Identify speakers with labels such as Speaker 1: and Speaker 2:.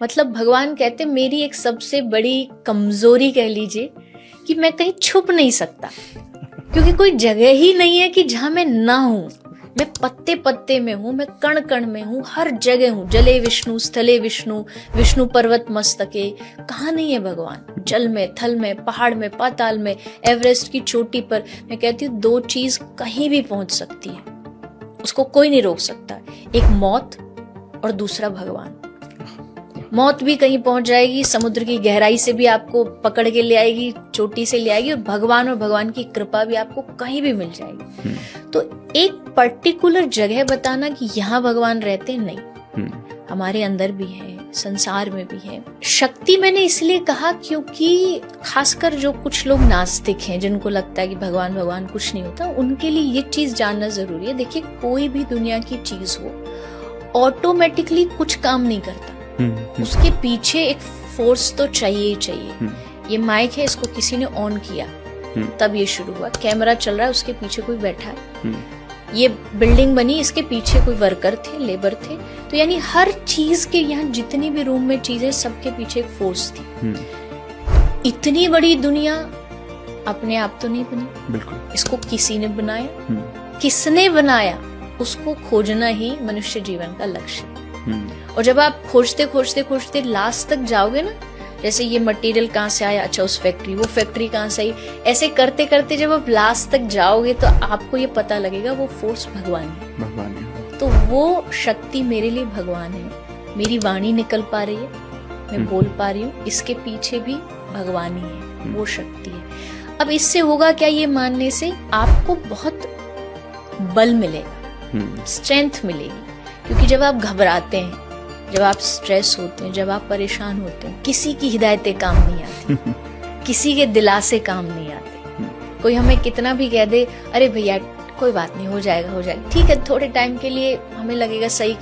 Speaker 1: मतलब भगवान कहते मेरी एक सबसे बड़ी कमजोरी कह लीजिए कि मैं कहीं छुप नहीं सकता, क्योंकि कोई जगह ही नहीं है कि जहां मैं ना हूं। मैं पत्ते पत्ते में हूं, मैं कण कण में हूं, हर जगह हूं। जले विष्णु स्थले विष्णु, विष्णु पर्वत मस्तके। कहाँ नहीं है भगवान? जल में, थल में, पहाड़ में, पाताल में, एवरेस्ट की चोटी पर। मैं कहती हूँ दो चीज कहीं भी पहुंच सकती है, उसको कोई नहीं रोक सकता। एक मौत और दूसरा भगवान। मौत भी कहीं पहुंच जाएगी, समुद्र की गहराई से भी आपको पकड़ के ले आएगी, चोटी से ले आएगी, और भगवान की कृपा भी आपको कहीं भी मिल जाएगी। तो एक पर्टिकुलर जगह बताना कि यहाँ भगवान रहते नहीं, हमारे अंदर भी है, संसार में भी है। शक्ति मैंने इसलिए कहा क्योंकि खासकर जो कुछ लोग नास्तिक हैं, जिनको लगता है कि भगवान भगवान कुछ नहीं होता, उनके लिए ये चीज जानना जरूरी है। देखिए, कोई भी दुनिया की चीज हो ऑटोमेटिकली कुछ काम नहीं करता, उसके पीछे एक फोर्स तो चाहिए ही चाहिए। ये माइक है, इसको किसी ने ऑन किया तब ये शुरू हुआ। कैमरा चल रहा है, उसके पीछे कोई बैठा है। ये बिल्डिंग बनी, इसके पीछे कोई वर्कर थे, लेबर थे। तो यानी हर चीज के, यहाँ जितनी भी रूम में चीजें, सबके पीछे एक फोर्स थी। इतनी बड़ी दुनिया अपने आप तो नहीं बनी, बिल्कुल, इसको किसी ने बनाया। किसने बनाया, उसको खोजना ही मनुष्य जीवन का लक्ष्य है। और जब आप खोजते खोजते खोजते लास्ट तक जाओगे ना, जैसे ये मटेरियल कहाँ से आया, अच्छा उस फैक्ट्री, वो फैक्ट्री कहाँ से आई, ऐसे करते करते जब आप लास्ट तक जाओगे तो आपको ये पता लगेगा वो फोर्स भगवान है। तो वो शक्ति मेरे लिए भगवान है। मेरी वाणी निकल पा रही है, मैं बोल पा रही हूँ, इसके पीछे भी भगवान ही है, वो शक्ति है। अब इससे होगा क्या? ये मानने से आपको बहुत बल मिलेगा, स्ट्रेंथ मिलेगी। क्योंकि जब आप घबराते हैं, जब आप स्ट्रेस होते हैं, जब आप परेशान होते हैं, किसी की हिदायतें काम नहीं आती, किसी के दिलासे काम नहीं आते। कोई हमें कितना भी कह दे, अरे भैया कोई बात नहीं, हो जाएगा हो जाएगा, ठीक है, थोड़े टाइम के लिए हमें लगेगा सही